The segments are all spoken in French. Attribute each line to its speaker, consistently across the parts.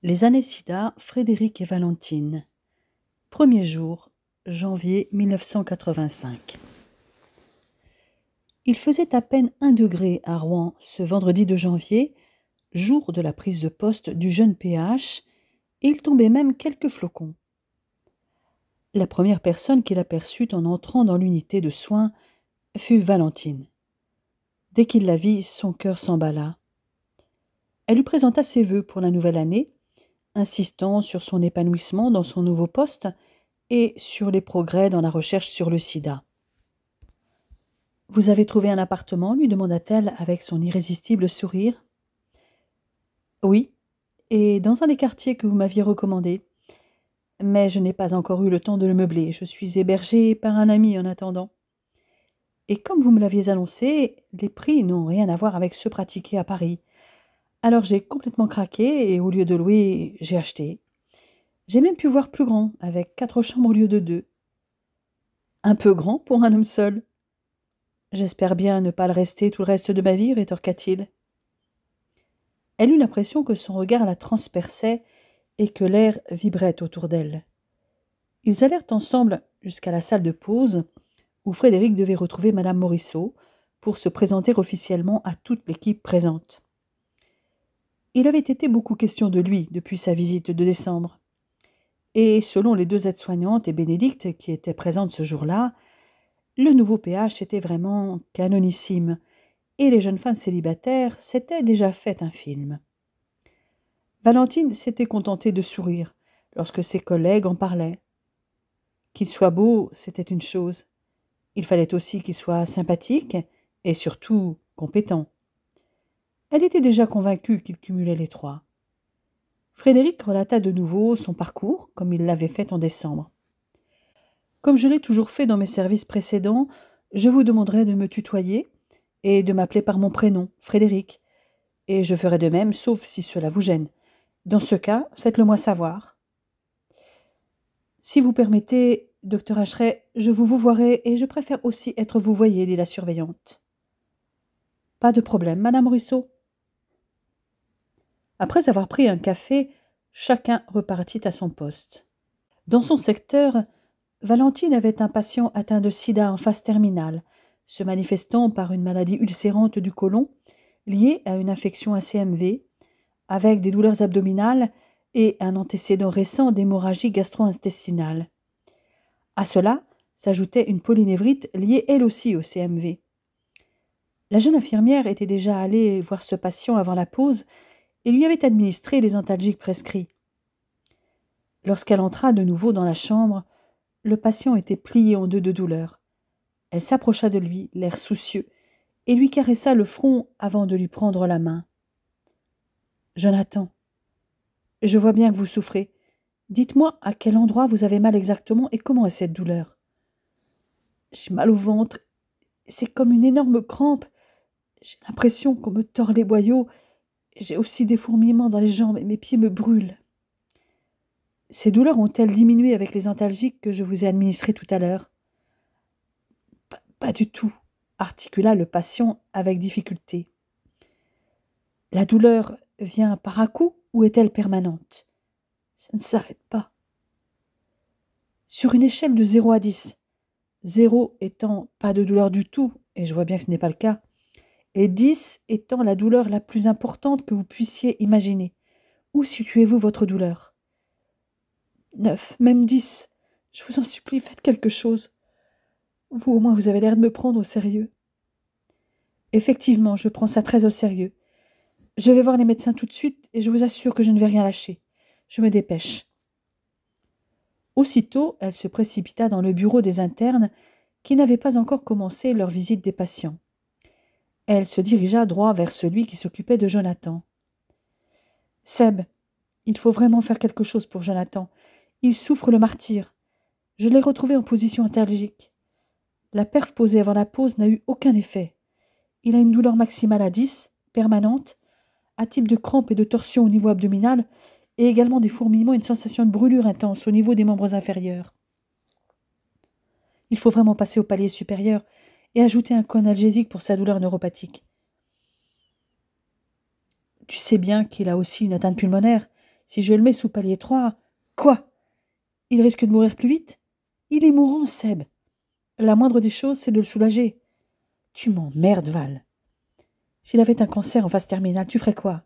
Speaker 1: Les années SIDA, Frédéric et Valentine. Premier jour, janvier 1985. Il faisait à peine 1 degré à Rouen ce vendredi de janvier, jour de la prise de poste du jeune PH, et il tombait même quelques flocons. La première personne qu'il aperçut en entrant dans l'unité de soins fut Valentine. Dès qu'il la vit, son cœur s'emballa. Elle lui présenta ses vœux pour la nouvelle année, insistant sur son épanouissement dans son nouveau poste et sur les progrès dans la recherche sur le sida. « Vous avez trouvé un appartement ?» lui demanda-t-elle avec son irrésistible sourire. « Oui, et dans un des quartiers que vous m'aviez recommandé. Mais je n'ai pas encore eu le temps de le meubler. Je suis hébergée par un ami en attendant. Et comme vous me l'aviez annoncé, les prix n'ont rien à voir avec ceux pratiqués à Paris. Alors j'ai complètement craqué et au lieu de louer, j'ai acheté. J'ai même pu voir plus grand, avec 4 chambres au lieu de 2. Un peu grand pour un homme seul. J'espère bien ne pas le rester tout le reste de ma vie, rétorqua-t-il. Elle eut l'impression que son regard la transperçait et que l'air vibrait autour d'elle. Ils allèrent ensemble jusqu'à la salle de pause, où Frédéric devait retrouver madame Morisseau pour se présenter officiellement à toute l'équipe présente. Il avait été beaucoup question de lui depuis sa visite de décembre. Et selon les 2 aides-soignantes et Bénédicte qui étaient présentes ce jour-là, le nouveau PH était vraiment canonissime, et les jeunes femmes célibataires s'étaient déjà fait un film. Valentine s'était contentée de sourire lorsque ses collègues en parlaient. Qu'il soit beau, c'était une chose. Il fallait aussi qu'il soit sympathique et surtout compétent. Elle était déjà convaincue qu'il cumulait les 3. Frédéric relata de nouveau son parcours, comme il l'avait fait en décembre. « Comme je l'ai toujours fait dans mes services précédents, je vous demanderai de me tutoyer et de m'appeler par mon prénom, Frédéric. Et je ferai de même, sauf si cela vous gêne. Dans ce cas, faites-le moi savoir. »« Si vous permettez, docteur Hacheret, je vous vouvoierai et je préfère aussi être vouvoyée, dit la surveillante. »« Pas de problème, madame Morisseau. » Après avoir pris un café, chacun repartit à son poste. Dans son secteur, Valentine avait un patient atteint de sida en phase terminale, se manifestant par une maladie ulcérante du côlon liée à une infection ACMV, avec des douleurs abdominales et un antécédent récent d'hémorragie gastro-intestinale. À cela s'ajoutait une polynévrite liée elle aussi au CMV. La jeune infirmière était déjà allée voir ce patient avant la pause et lui avait administré les antalgiques prescrits. Lorsqu'elle entra de nouveau dans la chambre, le patient était plié en 2 de douleur. Elle s'approcha de lui, l'air soucieux, et lui caressa le front avant de lui prendre la main. « Jonathan, je vois bien que vous souffrez. Dites-moi à quel endroit vous avez mal exactement et comment est cette douleur. »« J'ai mal au ventre. C'est comme une énorme crampe. J'ai l'impression qu'on me tord les boyaux. J'ai aussi des fourmillements dans les jambes et mes pieds me brûlent. » « Ces douleurs ont-elles diminué avec les antalgiques que je vous ai administrés tout à l'heure ?»« Pas du tout, » articula le patient avec difficulté. « La douleur vient par à-coups ou est-elle permanente ? Ça ne s'arrête pas. » Sur une échelle de 0 à 10, 0 étant pas de douleur du tout, et je vois bien que ce n'est pas le cas, et 10 étant la douleur la plus importante que vous puissiez imaginer, où situez-vous votre douleur ? 9, même 10. Je vous en supplie, faites quelque chose. Vous, au moins, vous avez l'air de me prendre au sérieux. Effectivement, je prends ça très au sérieux. Je vais voir les médecins tout de suite et je vous assure que je ne vais rien lâcher. Je me dépêche. Aussitôt, elle se précipita dans le bureau des internes qui n'avaient pas encore commencé leur visite des patients. Elle se dirigea droit vers celui qui s'occupait de Jonathan. « Seb, il faut vraiment faire quelque chose pour Jonathan. Il souffre le martyre. Je l'ai retrouvé en position antalgique. La perf posée avant la pause n'a eu aucun effet. Il a une douleur maximale à 10, permanente, un type de crampe et de torsion au niveau abdominal, et également des fourmillements et une sensation de brûlure intense au niveau des membres inférieurs. Il faut vraiment passer au palier supérieur et ajouter un analgésique pour sa douleur neuropathique. Tu sais bien qu'il a aussi une atteinte pulmonaire. Si je le mets sous palier 3, quoi? Il risque de mourir plus vite? Il est mourant, Seb. La moindre des choses, c'est de le soulager. Tu m'emmerdes, Val. S'il avait un cancer en phase terminale, tu ferais quoi?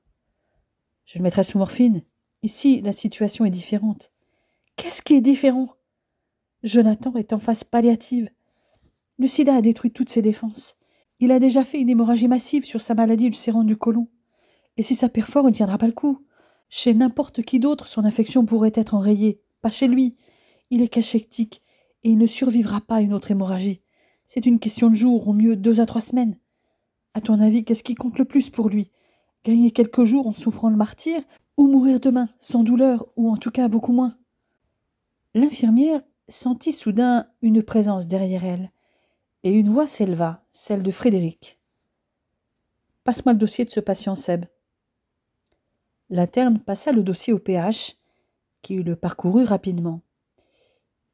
Speaker 1: Je le mettrais sous morphine. Ici, la situation est différente. Qu'est-ce qui est différent? Jonathan est en phase palliative. Le sida a détruit toutes ses défenses. Il a déjà fait une hémorragie massive sur sa maladie ulcérante du côlon. Et si ça perfore, il ne tiendra pas le coup. Chez n'importe qui d'autre, son infection pourrait être enrayée. Pas chez lui. Il est cachectique et il ne survivra pas à une autre hémorragie. C'est une question de jours, au mieux 2 à 3 semaines. À ton avis, qu'est-ce qui compte le plus pour lui? Gagner quelques jours en souffrant le martyre, ou mourir demain, sans douleur, ou en tout cas beaucoup moins? L'infirmière sentit soudain une présence derrière elle, et une voix s'éleva, celle de Frédéric. « Passe-moi le dossier de ce patient, Seb. » L'interne passa le dossier au PH, qui le parcourut rapidement.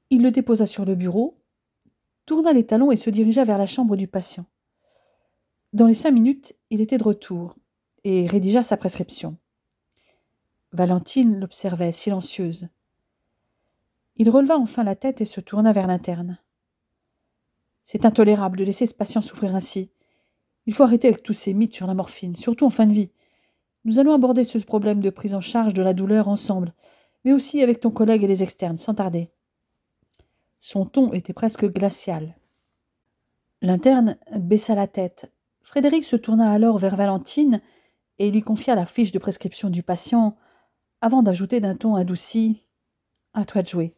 Speaker 1: Il le déposa sur le bureau, tourna les talons et se dirigea vers la chambre du patient. Dans les 5 minutes, il était de retour et rédigea sa prescription. Valentine l'observait, silencieuse. Il releva enfin la tête et se tourna vers l'interne. « C'est intolérable de laisser ce patient souffrir ainsi. Il faut arrêter avec tous ces mythes sur la morphine, surtout en fin de vie. Nous allons aborder ce problème de prise en charge de la douleur ensemble, mais aussi avec ton collègue et les externes, sans tarder. » Son ton était presque glacial. L'interne baissa la tête. Frédéric se tourna alors vers Valentine et lui confia la fiche de prescription du patient, avant d'ajouter d'un ton adouci « À toi de jouer ».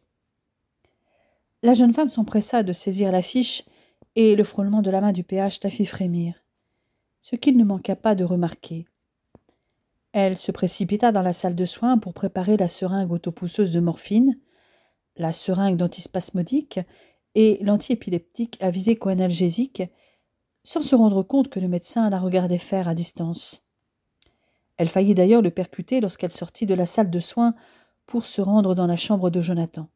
Speaker 1: La jeune femme s'empressa de saisir la fiche et le frôlement de la main du PH la fit frémir, ce qu'il ne manqua pas de remarquer. Elle se précipita dans la salle de soins pour préparer la seringue autopousseuse de morphine, la seringue d'antispasmodique et l'antiépileptique à visée coanalgésique, sans se rendre compte que le médecin la regardait faire à distance. Elle faillit d'ailleurs le percuter lorsqu'elle sortit de la salle de soins pour se rendre dans la chambre de Jonathan.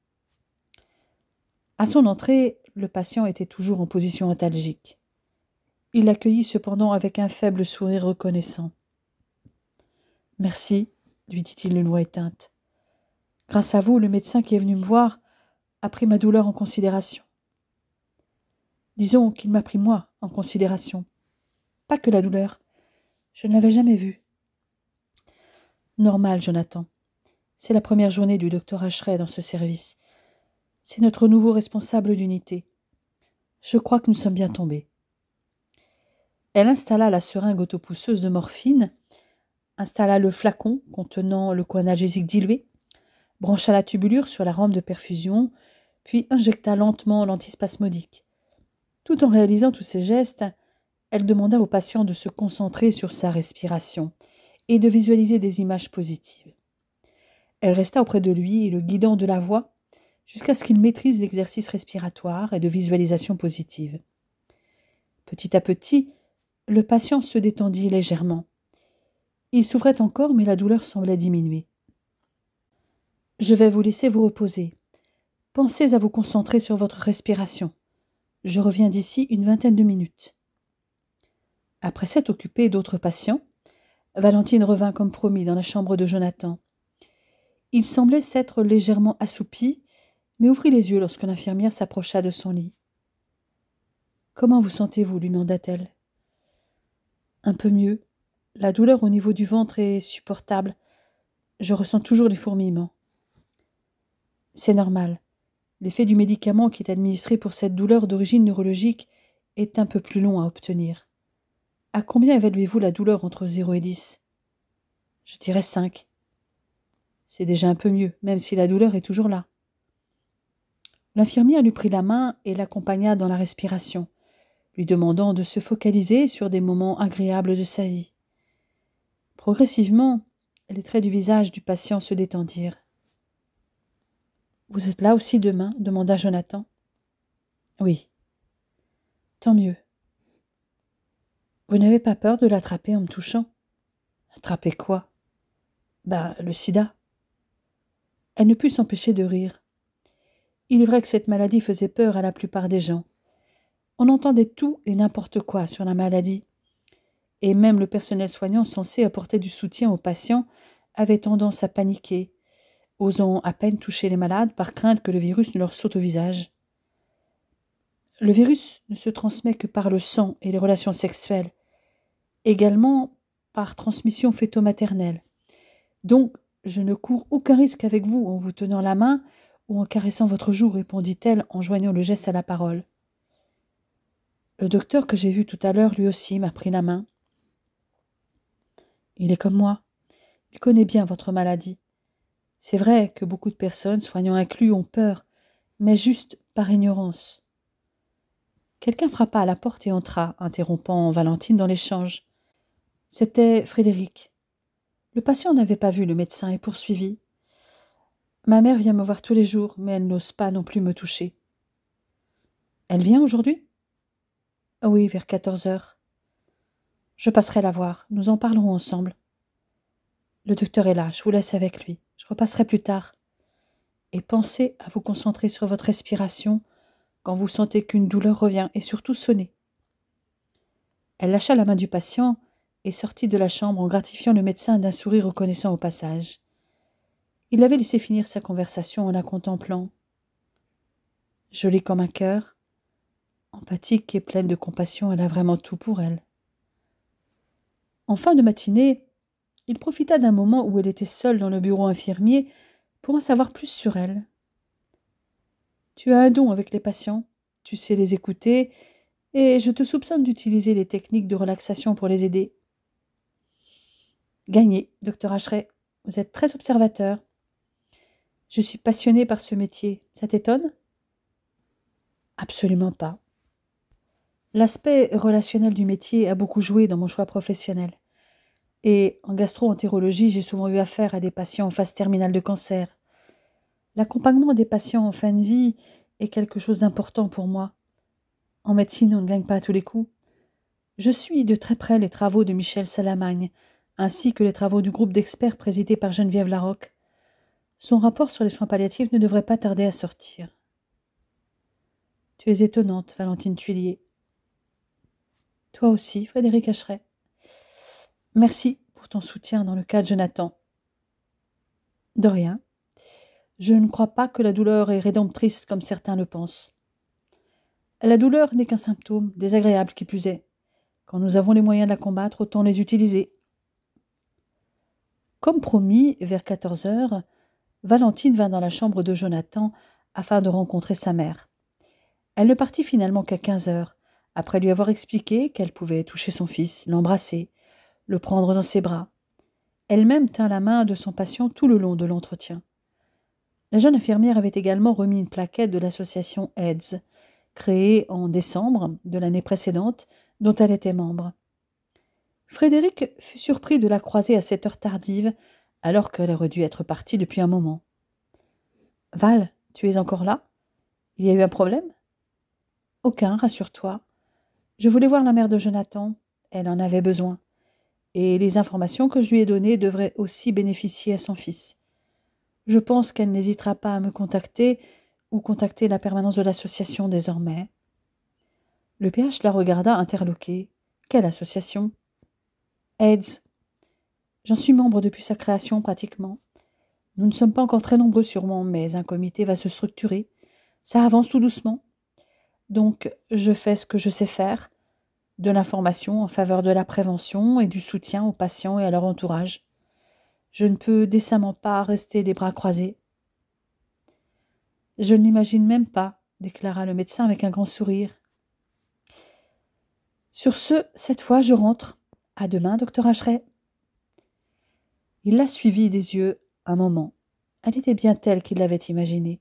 Speaker 1: À son entrée, le patient était toujours en position antalgique. Il l'accueillit cependant avec un faible sourire reconnaissant. « Merci, lui dit-il d'une voix éteinte. Grâce à vous, le médecin qui est venu me voir a pris ma douleur en considération. Disons qu'il m'a pris moi en considération. Pas que la douleur. Je ne l'avais jamais vue. Normal, Jonathan. C'est la première journée du docteur Hacheret dans ce service. C'est notre nouveau responsable d'unité. Je crois que nous sommes bien tombés. » Elle installa la seringue autopousseuse de morphine, installa le flacon contenant le coanalgésique dilué, brancha la tubulure sur la rampe de perfusion, puis injecta lentement l'antispasmodique. Tout en réalisant tous ces gestes, elle demanda au patient de se concentrer sur sa respiration et de visualiser des images positives. Elle resta auprès de lui, le guidant de la voix, jusqu'à ce qu'il maîtrise l'exercice respiratoire et de visualisation positive. Petit à petit, le patient se détendit légèrement. Il souffrait encore, mais la douleur semblait diminuer. « Je vais vous laisser vous reposer. Pensez à vous concentrer sur votre respiration. Je reviens d'ici une 20aine de minutes. » Après s'être occupée d'autres patients, Valentine revint comme promis dans la chambre de Jonathan. Il semblait s'être légèrement assoupi, mais ouvrit les yeux lorsque l'infirmière s'approcha de son lit. « Comment vous sentez-vous » lui demanda-t-elle. « Un peu mieux. La douleur au niveau du ventre est supportable. Je ressens toujours les fourmillements. » « C'est normal. L'effet du médicament qui est administré pour cette douleur d'origine neurologique est un peu plus long à obtenir. À combien évaluez-vous la douleur entre 0 et 10 ? Je dirais 5. C'est déjà un peu mieux, même si la douleur est toujours là. » L'infirmière lui prit la main et l'accompagna dans la respiration, lui demandant de se focaliser sur des moments agréables de sa vie. Progressivement, les traits du visage du patient se détendirent. « Vous êtes là aussi demain ?» demanda Jonathan. « Oui. »« Tant mieux. »« Vous n'avez pas peur de l'attraper en me touchant ?»« Attraper quoi ?»« Ben, le sida. » Elle ne put s'empêcher de rire. Il est vrai que cette maladie faisait peur à la plupart des gens. On entendait tout et n'importe quoi sur la maladie. Et même le personnel soignant censé apporter du soutien aux patients avaient tendance à paniquer, osant à peine toucher les malades par crainte que le virus ne leur saute au visage. Le virus ne se transmet que par le sang et les relations sexuelles, également par transmission fœto-maternelle. Donc, je ne cours aucun risque avec vous en vous tenant la main ou en caressant votre joue, répondit-elle en joignant le geste à la parole. Le docteur que j'ai vu tout à l'heure, lui aussi, m'a pris la main. Il est comme moi. Il connaît bien votre maladie. C'est vrai que beaucoup de personnes, soignants inclus, ont peur, mais juste par ignorance. Quelqu'un frappa à la porte et entra, interrompant Valentine dans l'échange. C'était Frédéric. Le patient n'avait pas vu le médecin et poursuivit. Ma mère vient me voir tous les jours, mais elle n'ose pas non plus me toucher. Elle vient aujourd'hui? Oui, vers 14 heures. Je passerai la voir, nous en parlerons ensemble. Le docteur est là, je vous laisse avec lui. Je repasserai plus tard. Et pensez à vous concentrer sur votre respiration quand vous sentez qu'une douleur revient, et surtout sonnez. Elle lâcha la main du patient et sortit de la chambre en gratifiant le médecin d'un sourire reconnaissant au passage. Il avait laissé finir sa conversation en la contemplant. Jolie comme un cœur, empathique et pleine de compassion, elle a vraiment tout pour elle. En fin de matinée, il profita d'un moment où elle était seule dans le bureau infirmier pour en savoir plus sur elle. Tu as un don avec les patients, tu sais les écouter, et je te soupçonne d'utiliser les techniques de relaxation pour les aider. Gagné, docteur Ashray, vous êtes très observateur. Je suis passionnée par ce métier, ça t'étonne? Absolument pas. L'aspect relationnel du métier a beaucoup joué dans mon choix professionnel. Et en gastro-entérologie, j'ai souvent eu affaire à des patients en phase terminale de cancer. L'accompagnement des patients en fin de vie est quelque chose d'important pour moi. En médecine, on ne gagne pas à tous les coups. Je suis de très près les travaux de Michel Salamagne, ainsi que les travaux du groupe d'experts présidé par Geneviève Larocque. Son rapport sur les soins palliatifs ne devrait pas tarder à sortir. Tu es étonnante, Valentine Tuillier. Toi aussi, Frédéric Ashray. Merci pour ton soutien dans le cas de Jonathan. De rien. Je ne crois pas que la douleur est rédemptrice comme certains le pensent. La douleur n'est qu'un symptôme, désagréable qui plus est. Quand nous avons les moyens de la combattre, autant les utiliser. Comme promis, vers 14 heures, Valentine vint dans la chambre de Jonathan afin de rencontrer sa mère. Elle ne partit finalement qu'à 15 heures, après lui avoir expliqué qu'elle pouvait toucher son fils, l'embrasser, le prendre dans ses bras. Elle-même tint la main de son patient tout le long de l'entretien. La jeune infirmière avait également remis une plaquette de l'association AIDS, créée en décembre de l'année précédente, dont elle était membre. Frédéric fut surpris de la croiser à cette heure tardive, alors qu'elle aurait dû être partie depuis un moment. « Val, tu es encore là? Il y a eu un problème ?»« Aucun, rassure-toi. Je voulais voir la mère de Jonathan. Elle en avait besoin. Et les informations que je lui ai données devraient aussi bénéficier à son fils. Je pense qu'elle n'hésitera pas à me contacter ou contacter la permanence de l'association désormais. » Le PH la regarda interloqué. « Quelle association ?»« AIDS. J'en suis membre depuis sa création pratiquement. Nous ne sommes pas encore très nombreux sûrement, mais un comité va se structurer. Ça avance tout doucement. Donc, je fais ce que je sais faire, de l'information en faveur de la prévention et du soutien aux patients et à leur entourage. Je ne peux décemment pas rester les bras croisés. »« Je ne l'imagine même pas, » déclara le médecin avec un grand sourire. « Sur ce, cette fois, je rentre. À demain, docteur Ashray. » Il la suivit des yeux un moment. Elle était bien telle qu'il l'avait imaginée.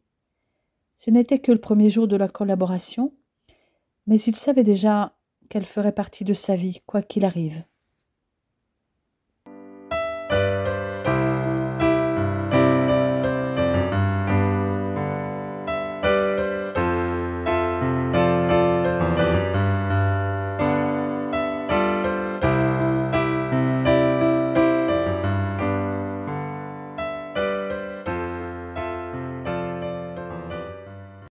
Speaker 1: Ce n'était que le premier jour de la collaboration, mais il savait déjà qu'elle ferait partie de sa vie, quoi qu'il arrive.